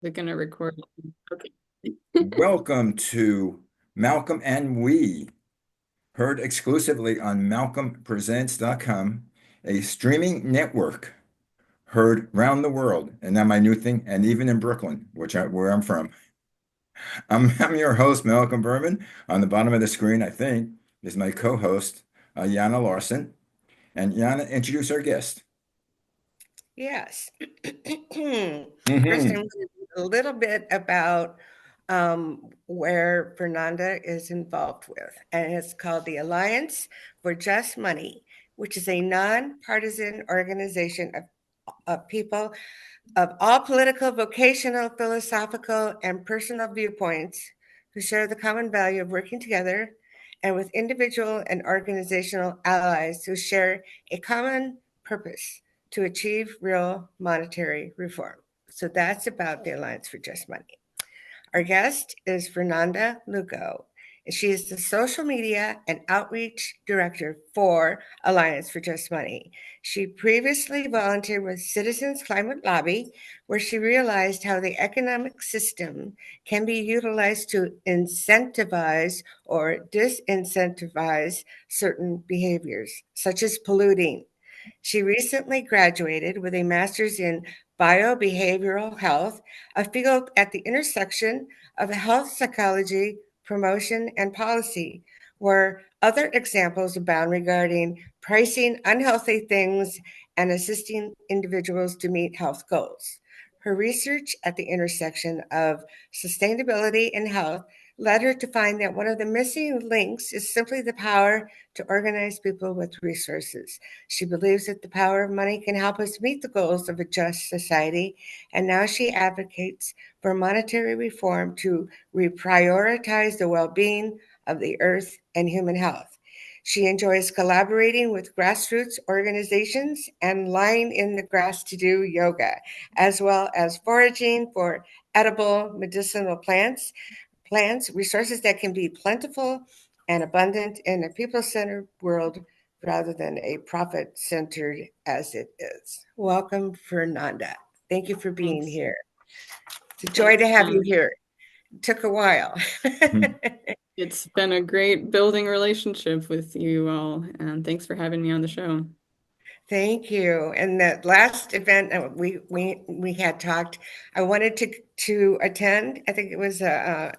They're gonna record. Okay. Welcome to Malcolm and We, heard exclusively on malcolmpresents.com, a streaming network heard round the world. And now my new thing, and even in Brooklyn, where I'm from. I'm your host, Malcolm Berman. On the bottom of the screen, I think, is my co-host, Yana Larson. And Yana, introduce our guest. Yes. First, I'm Hmm. going to read a little bit about where Fernanda is involved with, and it's called the Alliance for Just Money, which is a nonpartisan organization of people of all political, vocational, philosophical, and personal viewpoints who share the common value of working together and with individual and organizational allies who share a common purpose to achieve real monetary reform. So that's about the Alliance for Just Money. Our guest is Fernanda Lugo. She is the social media and outreach director for Alliance for Just Money. She previously volunteered with Citizens Climate Lobby, where she realized how the economic system can be utilized to incentivize or disincentivize certain behaviors, such as polluting. She recently graduated with a master's in biobehavioral health, a field at the intersection of health psychology, promotion, and policy, where other examples abound regarding pricing unhealthy things and assisting individuals to meet health goals. Her research at the intersection of sustainability and health led her to find that one of the missing links is simply the power to organize people with resources. She believes that the power of money can help us meet the goals of a just society, and now she advocates for monetary reform to reprioritize the well being of the earth and human health. She enjoys collaborating with grassroots organizations and lying in the grass to do yoga, as well as foraging for edible medicinal plants, resources that can be plentiful and abundant in a people centered world rather than a profit centered as it is. Welcome, Fernanda. Thank you for being Thanks. here. It's a joy Thanks. to have you here. It took a while. It's been a great building relationship with you all, and thanks for having me on the show. Thank you. And that last event we had talked, I wanted to attend. I think it was a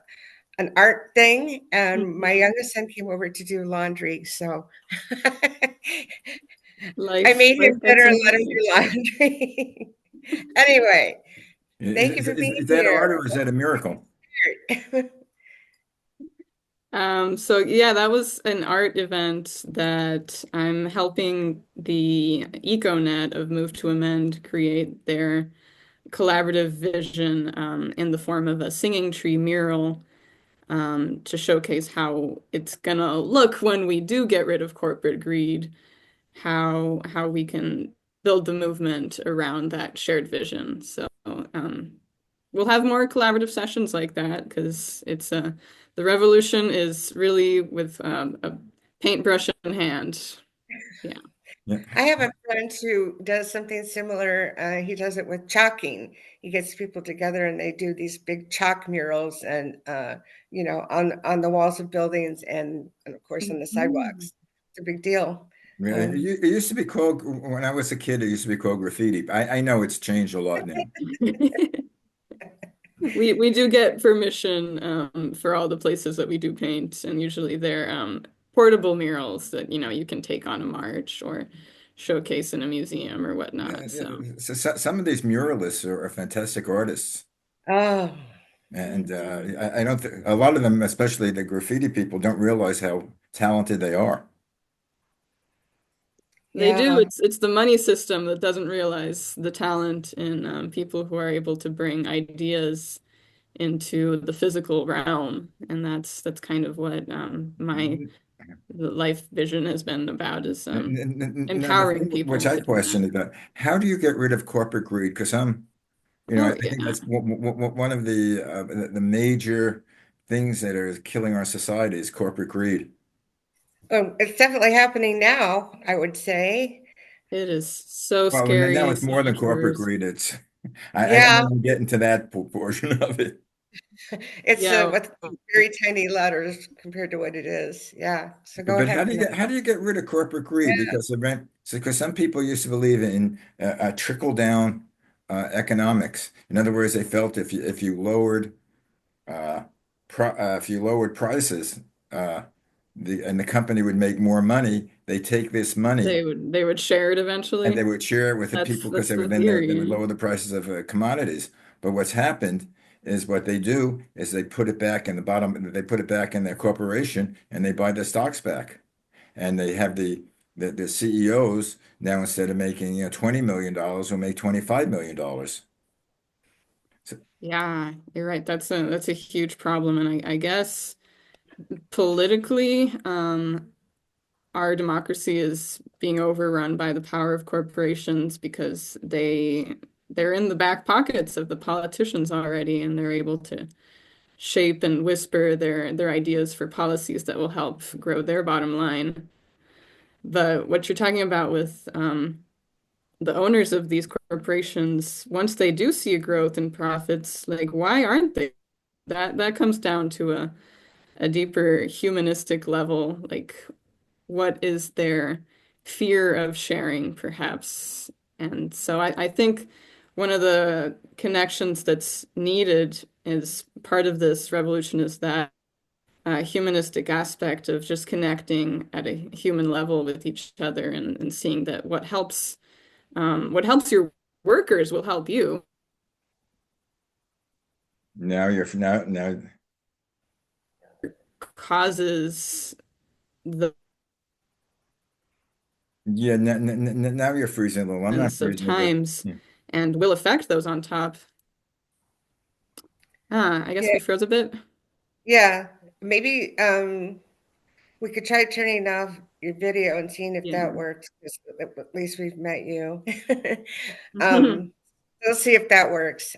an art thing, and my Mhm. youngest son came over to do laundry. So I Life, made him life better gets in and the let him way. do laundry. Anyway, Is, thank you is, for is, being is that here. art or is that a miracle? So yeah, that was an art event that I'm helping the EcoNet of Move to Amend create their collaborative vision in the form of a singing tree mural to showcase how it's gonna look when we do get rid of corporate greed, how we can build the movement around that shared vision. So we'll have more collaborative sessions like that because it's the revolution is really with a paintbrush in hand. Yeah. Yeah. I have a friend who does something similar. He does it with chalking. He gets people together and they do these big chalk murals and on the walls of buildings and of course on the Mhm. sidewalks. It's a big deal. Really? Um, It used to be called, when I was a kid, it used to be called graffiti. I know it's changed a lot now. we do get permission for all the places that we do paint, and usually they're portable murals that you can take on a march or showcase in a museum or whatnot. So Some of these muralists are fantastic artists. oh, And I don't th a lot of them, especially the graffiti people, don't realize how talented they are. they do. Yeah. It's the money system that doesn't realize the talent in people who are able to bring ideas into the physical realm, and that's kind of what my life vision has been about is Now, the empowering thing which people I to do that. question is that how do you get rid of corporate greed? Because I Oh think yeah. that's one of the major things that are killing our society is corporate greed. It's definitely happening now, I would say. Well, It is so Well, and scary now and it's so more than much corporate worse. greed. It's I don't Yeah, want to get into that portion of it. it's Yeah. with very tiny letters compared to what it is. Yeah. So go But ahead, Fernanda. how do you get rid of corporate greed? Because some people used to believe in trickle down economics. In other words, they felt if you lowered uh, if you lowered prices, uh, the company would make more money. They take this money They would share it and they eventually. would share it with the That's people because that's the they would theory. lower the prices of commodities. But what's happened is what they do is they put it back in the bottom. They put it back in their corporation and they buy the stocks back. And they have the CEOs now instead of making $20 million will make $25 million. So, Yeah, you're right. That's a huge problem. And I guess politically, our democracy is being overrun by the power of corporations because they're in the back pockets of the politicians already, and they're able to shape and whisper their ideas for policies that will help grow their bottom line. But what you're talking about with the owners of these corporations, once they do see a growth in profits, like why aren't they? That comes down to a deeper humanistic level. Like, what is their fear of sharing, perhaps? And so I think one of the connections that's needed as part of this revolution is that humanistic aspect of just connecting at a human level with each other and seeing that what helps your workers will help you. now you're now Causes the yeah now you're freezing a little. I'm not sense of freezing, but times yeah. and will affect those on top. I guess Yeah, we froze a bit. yeah. Maybe we could try turning off your video and seeing if that Yeah. works, 'cause at least we've met you. Um, we'll see if that works.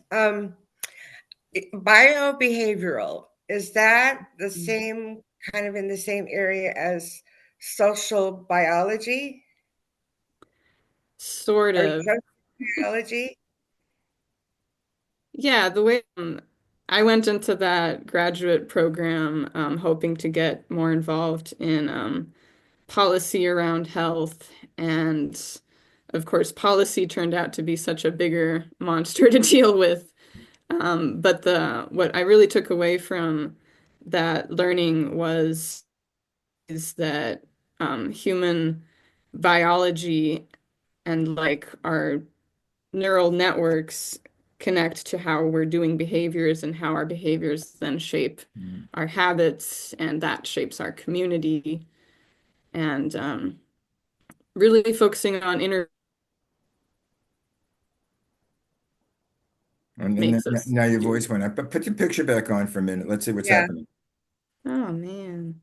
Biobehavioral, is that the same kind of in the same area as social biology Sort or of. sociology? Yeah, the way I went into that graduate program hoping to get more involved in policy around health. And of course, policy turned out to be such a bigger monster to deal with. But the what I really took away from that learning was is that human biology and like our neural networks connect to how we're doing behaviors and how our behaviors then shape Mhm. our habits and that shapes our community and really focusing on inner And makes us now your do. voice went up. But put your picture back on for a minute. Let's see what's Yeah. happening. Oh man.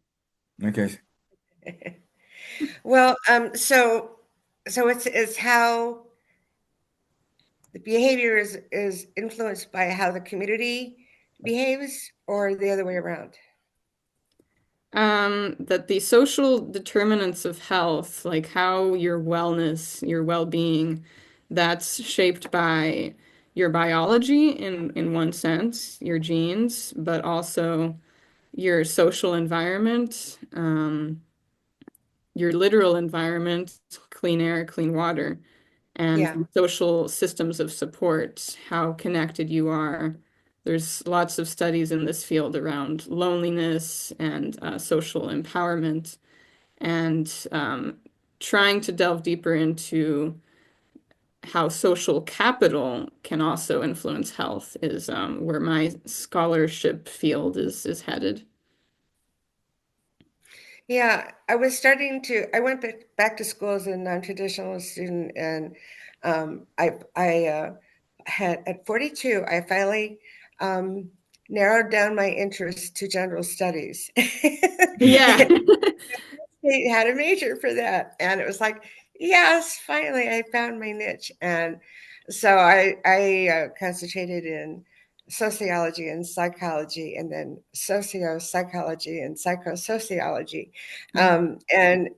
Okay. Well, so it's how the behavior is influenced by how the community behaves, or the other way around. That the social determinants of health, like how your wellness, your well-being, that's shaped by your biology in one sense, your genes, but also your social environment, your literal environment, clean air, clean water, and Yeah. social systems of support, how connected you are. There's lots of studies in this field around loneliness and social empowerment, and trying to delve deeper into how social capital can also influence health is where my scholarship field is headed. Yeah, I went back to school as a non-traditional student, and I had at 42, I finally um, narrowed down my interest to general studies. Yeah. They had a major for that, and it was like, yes, finally, I found my niche. And so I concentrated in sociology and psychology, and then socio-psychology and psychosociology. And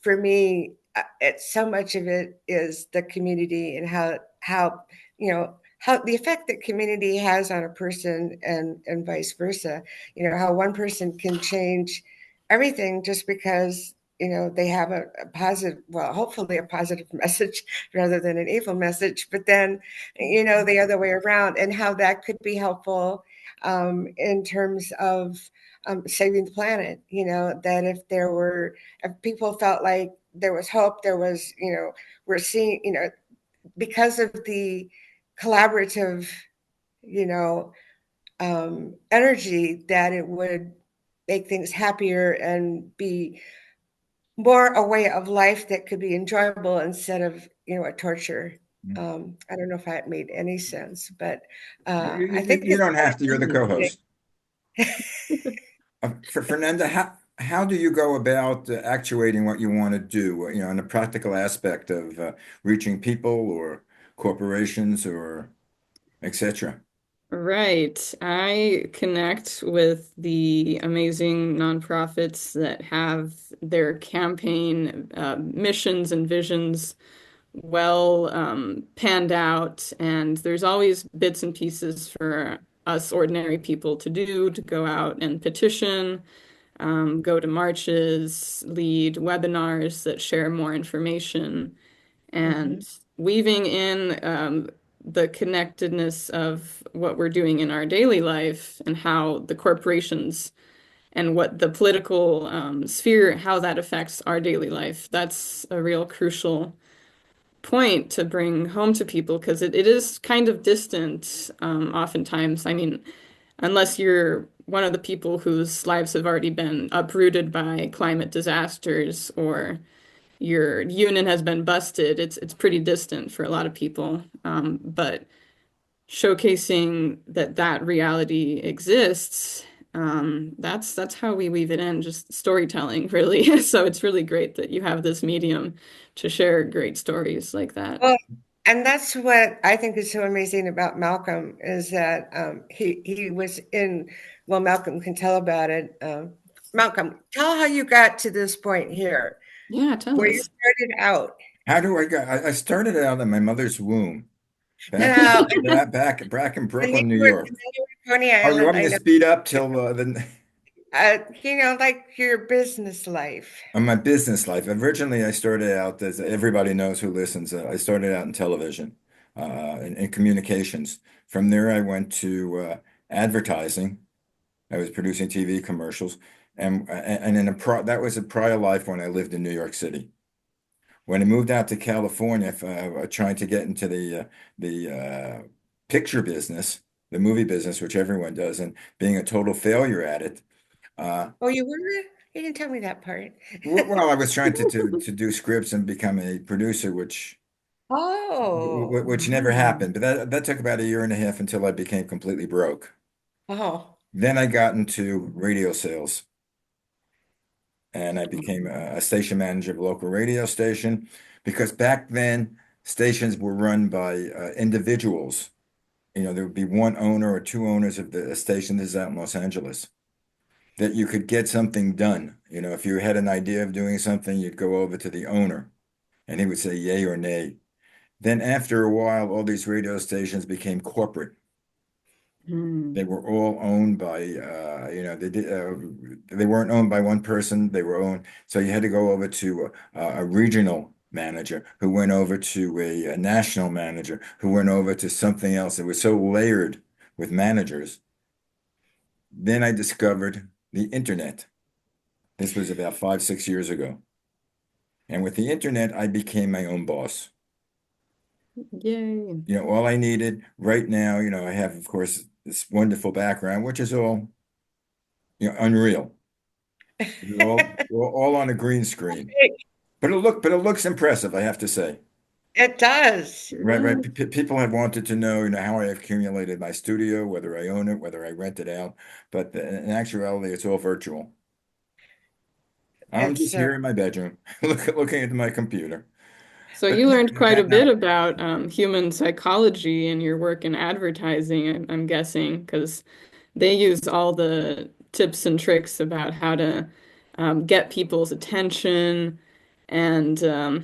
for me, it's so much of it is the community and how how the effect that community has on a person and vice versa. You know, how one person can change everything just because, you know, they have a positive, well, hopefully a positive message rather than an evil message, but then, you know, the other way around, and how that could be helpful in terms of saving the planet. You know, that if people felt like there was hope, there was, you know, we're seeing, you know, because of the collaborative, you know, energy, that it would make things happier and be more a way of life that could be enjoyable instead of, you know, a torture. I don't know if that made any sense, but I think You it's don't have to. You're the co-host. For Fernanda, how do you go about actuating what you want to do? You know, in the practical aspect of reaching people or corporations or etc. Right. I connect with the amazing nonprofits that have their campaign missions and visions well panned out, and there's always bits and pieces for us ordinary people to do, to go out and petition, go to marches, lead webinars that share more information, Mhm. and weaving in the connectedness of what we're doing in our daily life and how the corporations and what the political sphere, how that affects our daily life. That's a real crucial point to bring home to people because it is kind of distant oftentimes. I mean, unless you're one of the people whose lives have already been uprooted by climate disasters or your union has been busted, it's pretty distant for a lot of people. But showcasing that that reality exists, that's how we weave it in, just storytelling, really. So it's really great that you have this medium to share great stories like that. Well, and that's what I think is so amazing about Malcolm, is that he was in. Well, Malcolm can tell about it. Malcolm, tell how you got to this point here, Yeah, tell where you us. started out. How do I go? I started out in my mother's womb Now, back in and then Brooklyn, New you were, York. and then you were Coney Oh, you Island. want me I to know. speed up till the You know, like your business life. on my business life? Originally, I started out, as everybody knows who listens, I started out in television, in communications. From there, I went to advertising. I was producing TV commercials, and that was a prior life when I lived in New York City. When I moved out to California, trying to get into the picture business, the movie business, which everyone does, and being a total failure at it. Oh, you were? You didn't tell me that part. Well, I was trying to do scripts and become a producer, Oh, which never happened. But that took about a year and a half until I became completely broke. oh. Then I got into radio sales, and I became a station manager of a local radio station because back then stations were run by individuals. You know, there would be one owner or two owners of the station. This is out in Los Angeles. That you could get something done. You know, if you had an idea of doing something, you'd go over to the owner and he would say yay or nay. Then after a while, all these radio stations became corporate. They Hmm. were all owned by, they weren't owned by one person. They were owned. So you had to go over to a regional manager who went over to a national manager who went over to something else. It was so layered with managers. Then I discovered the internet. This was about 5, 6 years ago. And with the internet, I became my own boss. Yay. You know, all I needed right now, you know, I have, of course, this wonderful background, which is all, unreal. It's all on a green screen. But it looks impressive, I have to say. It does. Sure Right, right. does. People have wanted to know, how I have accumulated my studio, whether I own it, whether I rent it out. But in actuality, it's all virtual. I'm It's just here in my bedroom, looking at my computer. So But you learned quite a bit now, about human psychology in your work in advertising, I'm guessing, because they use all the tips and tricks about how to get people's attention and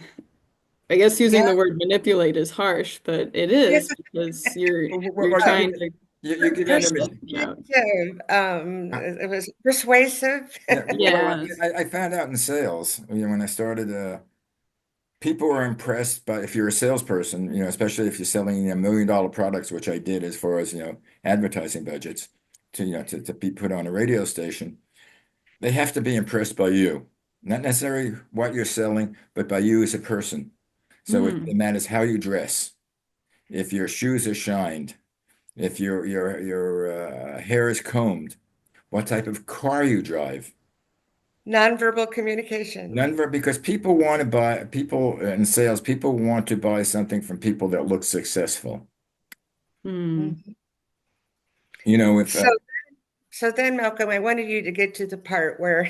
I guess using Yeah. the word manipulate is harsh, but it Yeah. is because you're Well, trying to you get into me. something out. Persuasive. It was persuasive. Yeah, Yes. I found out in sales, when I started, people are impressed by if you're a salesperson, especially if you're selling, $1 million products, which I did as far as, advertising budgets to be put on a radio station. They have to be impressed by you, not necessarily what you're selling, but by you as a person. So it Hmm. matters how you dress, if your shoes are shined, if your hair is combed, what type of car you drive. Nonverbal communication. None of it, because people want to buy, people in sales, people want to buy something from people that look successful. Hmm. Mhm. If So, so then, Malcolm, I wanted you to get to the part where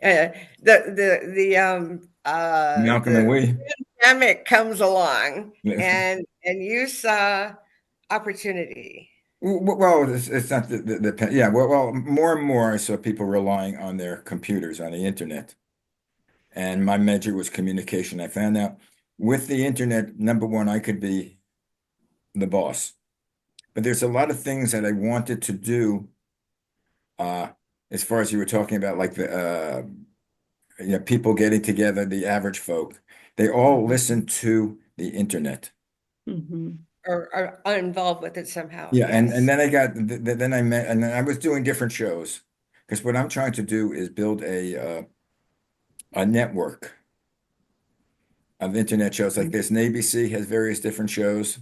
Malcolm and the we, pandemic comes along, and you saw opportunity. well, it's not yeah, well, more and more I saw people relying on their computers, on the internet. And my major was communication. I found out with the internet, number one, I could be the boss. But there's a lot of things that I wanted to do, uh, as far as you were talking about, like people getting together, the average folk. They all listen to the internet. Hmm. Or are involved with it somehow. Yeah, and Yes. then then I met, and then I was doing different shows because what I'm trying to do is build a network of internet shows like this. And ABC has various different shows.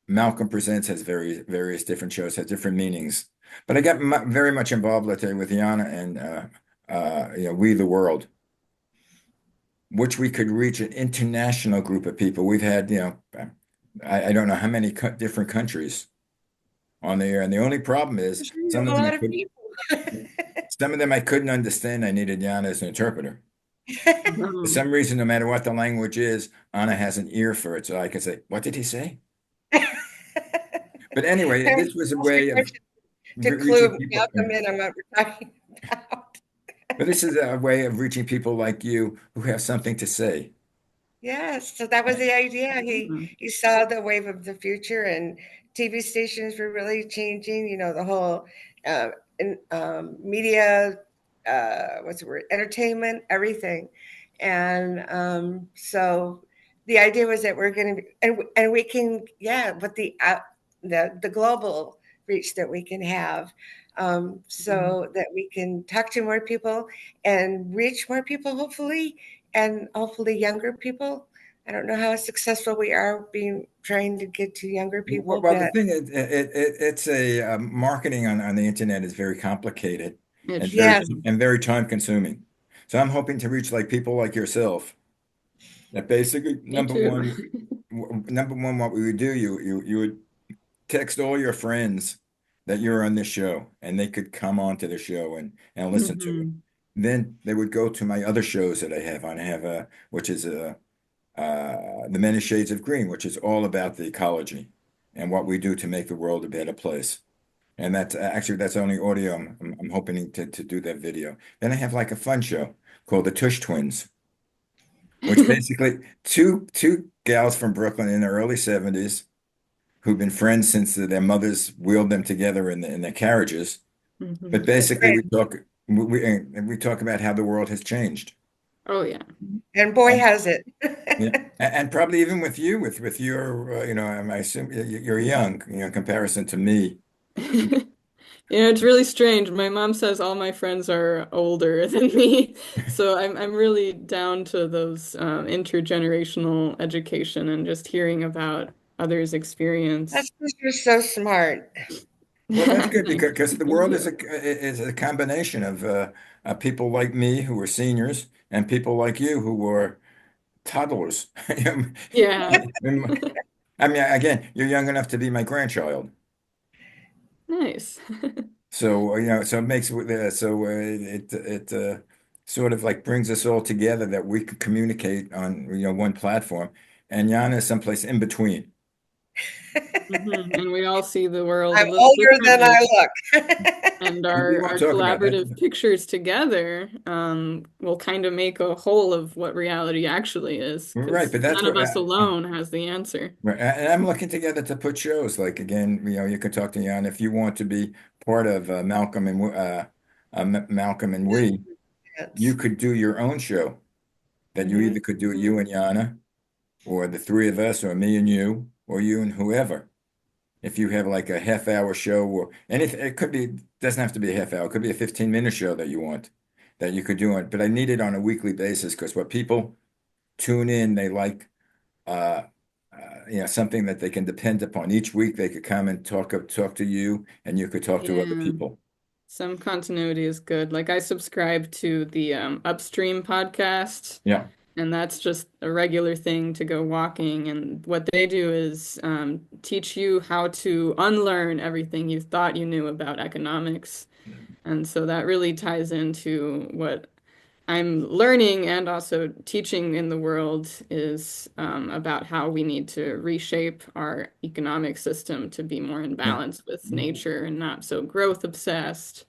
Malcolm Presents has various different shows, has different meanings. But I got m very much involved, let's say, with Yana and We the World, which we could reach an international group of people. We've had, I don't know how many co different countries on the air, and the only problem is A lot of people. some of them I couldn't understand. I needed Yana as an interpreter. For Oh. some reason, no matter what the language is, Anna has an ear for it, so I can say, "What did he say?" But anyway, And this was a ask your way of question to reaching clue people. Malcolm in on what we're talking about. But this is a way of reaching people like you who have something to say. Yes, so that was the idea. Mhm. He saw the wave of the future, and TV stations were really changing. The whole uh, media, what's the word, entertainment, everything. And so the idea was that we're going to be, and we can, yeah, with the global reach that we can have, so that we can talk to more people and reach more people, hopefully, and hopefully younger people. I don't know how successful we are being trying to get to younger people, Well, the but thing is, it's a marketing on the internet is very complicated It and sure yes, is. very time consuming. So I'm hoping to reach like people like yourself. That basically, Me too. number one, what we would do, you would text all your friends that you're on this show, and they could come on to the show and listen to it. Hmm. Then they would go to my other shows that I have on. I have which is The Many Shades of Green, which is all about the ecology and what we do to make the world a better place. And that's only audio. I'm hoping to do that video. Then I have like a fun show called the Tush Twins, which basically two gals from Brooklyn in the early 70s who've been friends since their mothers wheeled them together in their carriages. But Hmm. that's basically, right. we talk about how the world has changed. Oh yeah. And boy, has it. Yeah, and probably even with you, with your, I assume you're young, in comparison to me. It's really strange. My mom says all my friends are older than me, so I'm really down to those intergenerational education and just hearing about others' experience. That's because you're so smart. Well, that's good Thank because the thank world you. is a combination of people like me who are seniors and people like you who are toddlers. Yeah. I mean, again, you're young enough to be my grandchild. Nice. So, so it makes it sort of like brings us all together that we can communicate on one platform, and Yana is someplace in between. And we all see the world a I'm little older than differently. I look. And And we our won't talk about that. collaborative pictures together will kind of make a whole of what reality actually is, Right, because but that's none of what us alone has the answer. right. And I'm looking together to put shows like again, you could talk to Jan if you want to be part of Malcolm and we. You Yes. could do your own show that you Hmm. either could do it you and Yana, or the three of us, or me and you, or you and whoever. If you have like a half hour show or anything, it could be, doesn't have to be a half hour, it could be a 15-minute show that you want that you could do it. But I need it on a weekly basis because what people tune in, they like uh, something that they can depend upon. Each week they could come and talk to you and you could talk to other Yeah. people. Some continuity is good. Like I subscribe to the Upstream podcast, Yeah. and that's just a regular thing to go walking. And what they do is teach you how to unlearn everything you thought you knew about economics. And so that really ties into what I'm learning and also teaching in the world is about how we need to reshape our economic system to be more in Yeah. balance with nature and not so growth obsessed,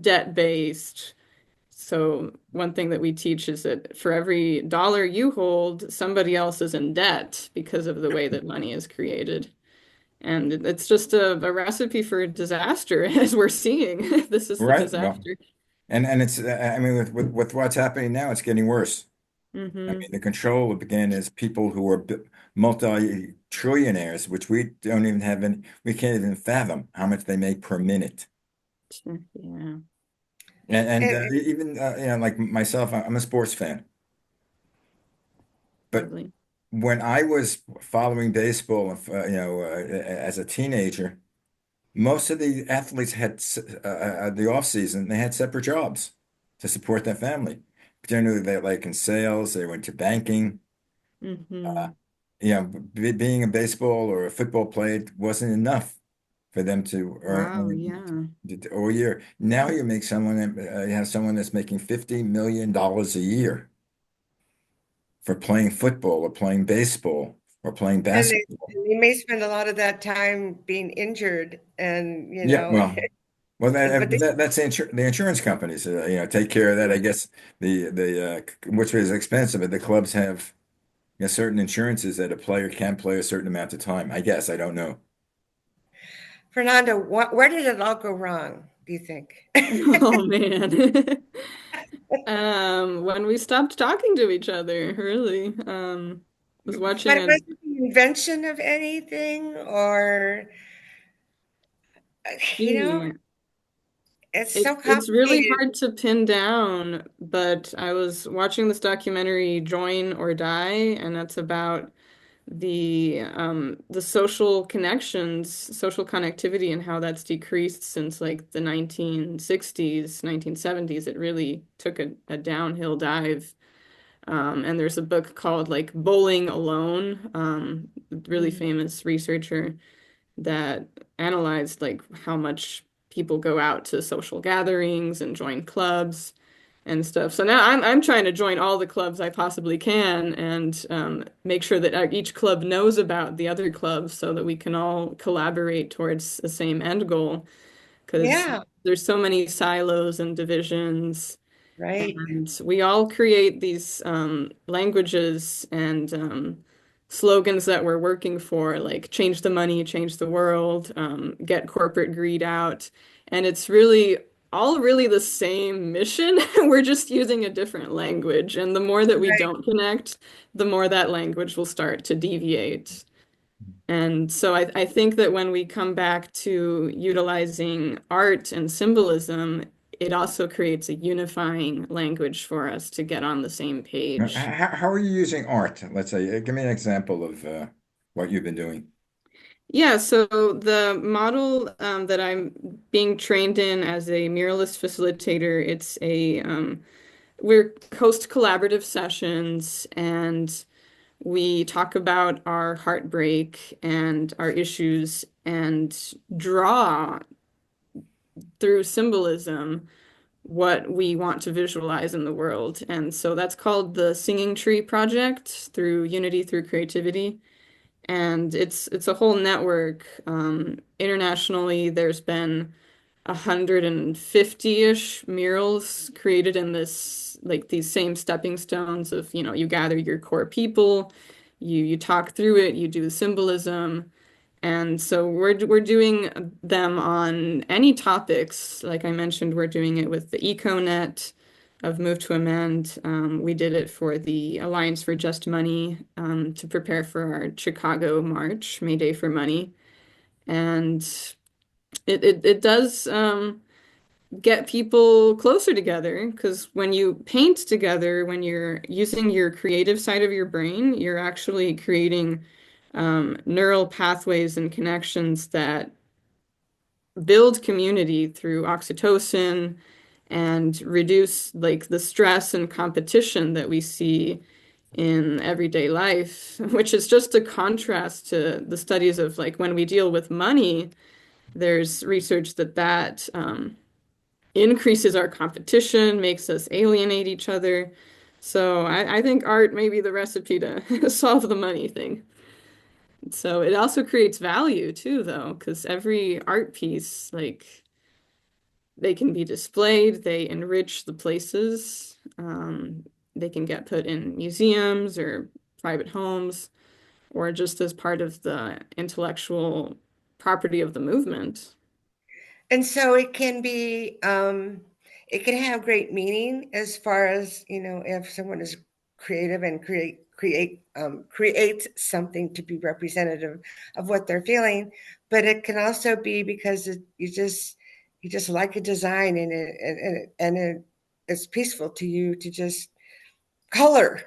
debt based. So one thing that we teach is that for every dollar you hold, somebody else is in debt because of the way that money is created. And it's just a recipe for disaster, as we're seeing. This is the Right. Well, disaster. and it's I mean with what's happening now, it's getting worse. I Hmm. mean, the control again is people who are multi-trillionaires, which we don't even have any, we can't even fathom how much they make per minute. Yeah, And And even like myself, I'm a sports fan, but totally. when I was following baseball, as a teenager, most of the athletes had the off season, they had separate jobs to support their family. Generally, they like in sales, they went to banking. Uh, Hmm. being a baseball or a football player wasn't enough for them to Wow, earn yeah. all year. Now you make someone, you have someone that's making $50 million a year for playing football or playing baseball or playing basketball. they may spend a lot of that time being injured and, Yeah, well, but they, that's the insurance companies, take care of that. I guess which is expensive, but the clubs have certain insurances that a player can play a certain amount of time. I guess I don't know. Fernando, where did it all go wrong, do you think? Oh man. When we stopped talking to each other, really. Was watching But a was it the invention of anything or, you know, gee, it's so it's really complicated. hard to pin down, but I was watching this documentary Join or Die, and that's about the social connections, social connectivity and how that's decreased since like the 1960s, 1970s. It really took a downhill dive. And there's a book called like Bowling Alone, really Mm. famous researcher that analyzed like how much people go out to social gatherings and join clubs and stuff. So now I'm trying to join all the clubs I possibly can and make sure that each club knows about the other clubs so that we can all collaborate towards the same end goal. Because Yeah, there's so many silos and divisions, right. and we all create these languages and slogans that we're working for, like change the money, change the world, get corporate greed out. And it's really all really the same mission. We're just using a different language. And the more that we Right. don't connect, the more that language will start to deviate. And so I think that when we come back to utilizing art and symbolism, it also creates a unifying language for us to get on the same page. How are you using art? Let's say, give me an example of what you've been doing. Yeah, so the model that I'm being trained in as a muralist facilitator, we're host collaborative sessions and we talk about our heartbreak and our issues and draw through symbolism what we want to visualize in the world. And so that's called the Singing Tree Project through Unity Through Creativity. And it's a whole network. Internationally, there's been 150-ish murals created in this, like these same stepping stones of, you gather your core people, you talk through it, you do the symbolism. And so we're doing them on any topics. Like I mentioned, we're doing it with the EcoNet of Move to Amend. We did it for the Alliance for Just Money to prepare for our Chicago March, May Day for Money. And it does get people closer together because when you paint together, when you're using your creative side of your brain, you're actually creating neural pathways and connections that build community through oxytocin and reduce like the stress and competition that we see in everyday life, which is just a contrast to the studies of like when we deal with money, there's research that increases our competition, makes us alienate each other. So I think art may be the recipe to solve the money thing. So it also creates value too, though, because every art piece, like they can be displayed, they enrich the places. They can get put in museums or private homes, or just as part of the intellectual property of the movement. And so it can have great meaning as far as, if someone is creative and creates something to be representative of what they're feeling, but it can also be because you just like a design it's peaceful to you to just color,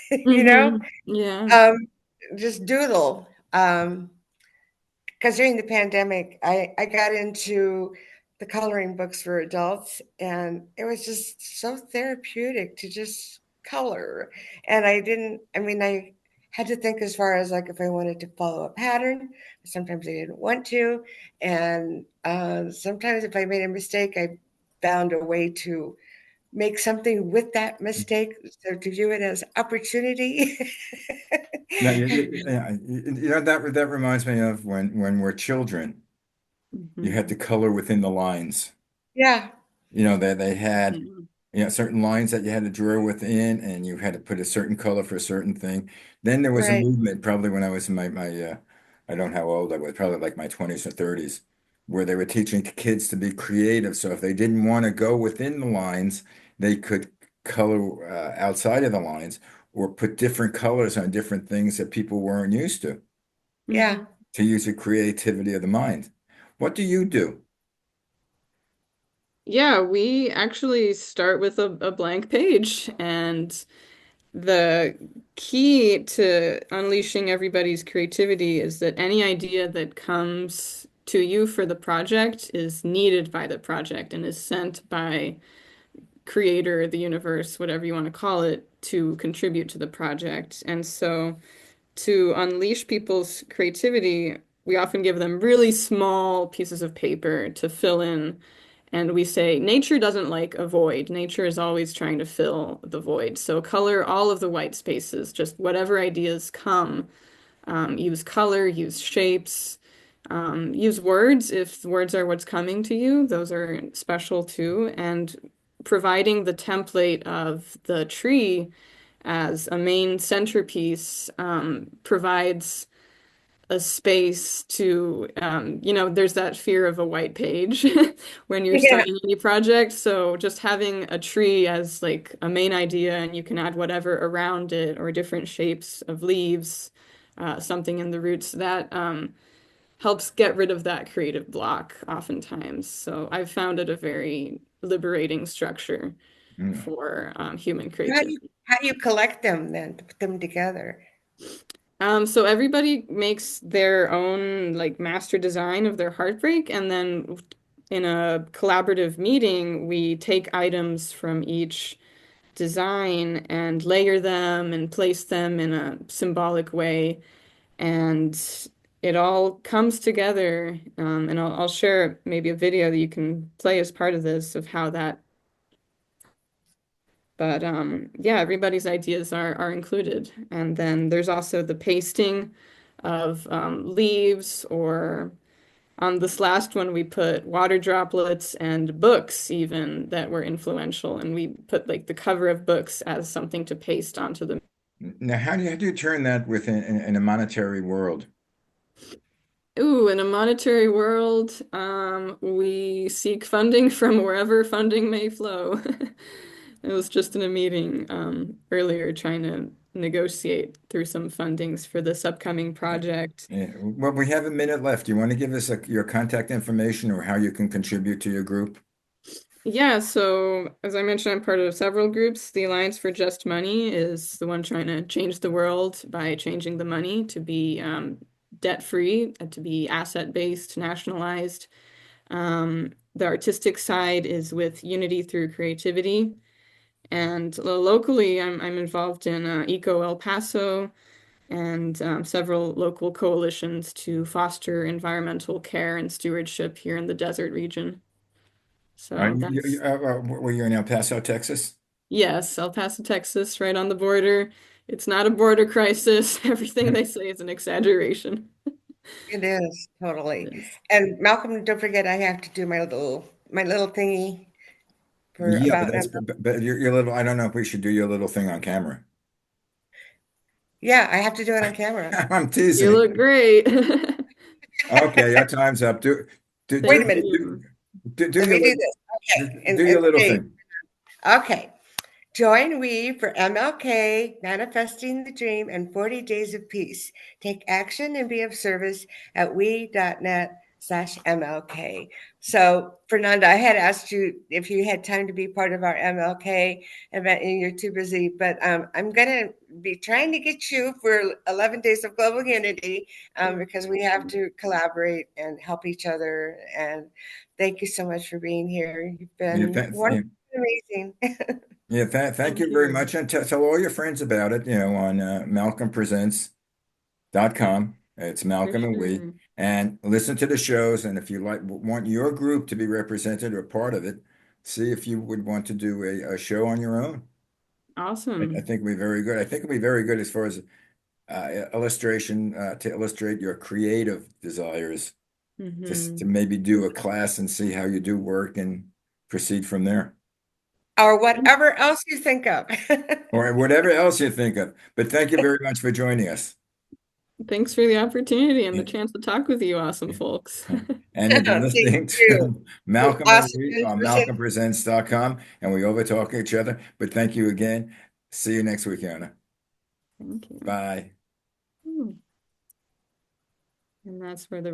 you know, Yeah. um, just doodle. Because during the pandemic, I got into the coloring books for adults, and it was just so therapeutic to just color. And I had to think as far as like if I wanted to follow a pattern. Sometimes I didn't want to. And sometimes if I made a mistake, I found a way to make something with that mistake. So to view it as opportunity. Now, that reminds me of when we're children, you Mhm. had to color within the lines. Yeah, They had Yeah. certain lines that you had to draw within, and you had to put a certain color for a certain thing. Then there was a right. movement, probably when I was in I don't know how old I was, probably like my 20s or 30s, where they were teaching kids to be creative. So if they didn't want to go within the lines, they could color outside of the lines or put different colors on different things that people weren't used Yeah. to use the creativity of the mind. What do you do? Yeah, we actually start with a blank page, and the key to unleashing everybody's creativity is that any idea that comes to you for the project is needed by the project and is sent by creator, the universe, whatever you want to call it, to contribute to the project. And so to unleash people's creativity, we often give them really small pieces of paper to fill in. And we say, nature doesn't like a void. Nature is always trying to fill the void. So color all of the white spaces, just whatever ideas come. Use color, use shapes, use words if words are what's coming to you. Those are special too. And providing the template of the tree as a main centerpiece provides a space to, there's that fear of a white page when you're Yeah. starting any project. So just having a tree as like a main idea and you can add whatever around it or different shapes of leaves, something in the roots that helps get rid of that creative block oftentimes. So I've found it a very liberating structure Mm. for human How do you creativity. how do you collect them then to put them together? So everybody makes their own like master design of their heartbreak, and then in a collaborative meeting, we take items from each design and layer them and place them in a symbolic way, and it all comes together. And I'll share maybe a video that you can play as part of this of how that. But yeah, everybody's ideas are included, and then there's also the pasting of leaves, or on this last one, we put water droplets and books even that were influential. And we put like the cover of books as something to paste onto the. Now, how do you turn that within in a monetary world? Ooh, in a monetary world, we seek funding from wherever funding may flow. I was just in a meeting earlier trying to negotiate through some fundings for this upcoming project. Yeah. Well, we have a minute left. Do you want to give us your contact information or how you can contribute to your group? Yeah, so as I mentioned, I'm part of several groups. The Alliance for Just Money is the one trying to change the world by changing the money to be debt-free, to be asset-based, nationalized. The artistic side is with Unity Through Creativity. And locally, I'm involved in Eco El Paso and several local coalitions to foster environmental care and stewardship here in the desert region. So that's, Were you in El Paso, Texas? yes, El Paso, Texas, right on the border. It's not a border crisis. Everything they say is an exaggeration. It is totally. Yes. And Malcolm, don't forget I have to do my little thingy for Yeah, but about that's but your little. I don't know if we should do your little thing on camera. yeah, I have to do it on camera. I'm You teasing. look great. Okay, your time's up. Do Wait do a Thank minute. do, you. do Let your me do little this. Okay. do And your little okay. thing. Okay. Join we for MLK, Manifesting the Dream and 40 Days of Peace. Take action and be of service at we.net/MLK. So, Fernanda, I had asked you if you had time to be part of our MLK event, and you're too busy, but I'm going to be trying to get you for 11 Days of Global Unity because we have to collaborate and help each other. And thank you so much for being here. You've Yeah, been wonderful, amazing. thank Thank you very you. much, and tell all your friends about it. On malcolmpresents.com. It's For Malcolm and we, sure. and listen to the shows. And if you want your group to be represented or part of it, see if you would want to do a show on your own. I Awesome. think it'll be very good. I think it'll be very good as far as illustration to illustrate your creative desires. To Hmm. maybe do a class and see how you do work and proceed from there. Or whatever else you think of. Or whatever else you think of. But thank you very much for joining us. Thanks for the opportunity and the Yeah. chance to talk with you, awesome Yeah. folks. And you've been Thank listening you. to You're Malcolm and awesome we in on person. malcolmpresents.com, and we overtalk each other. But thank you again. See you next week, Anna. Thank you. Bye. Hmm. And that's where the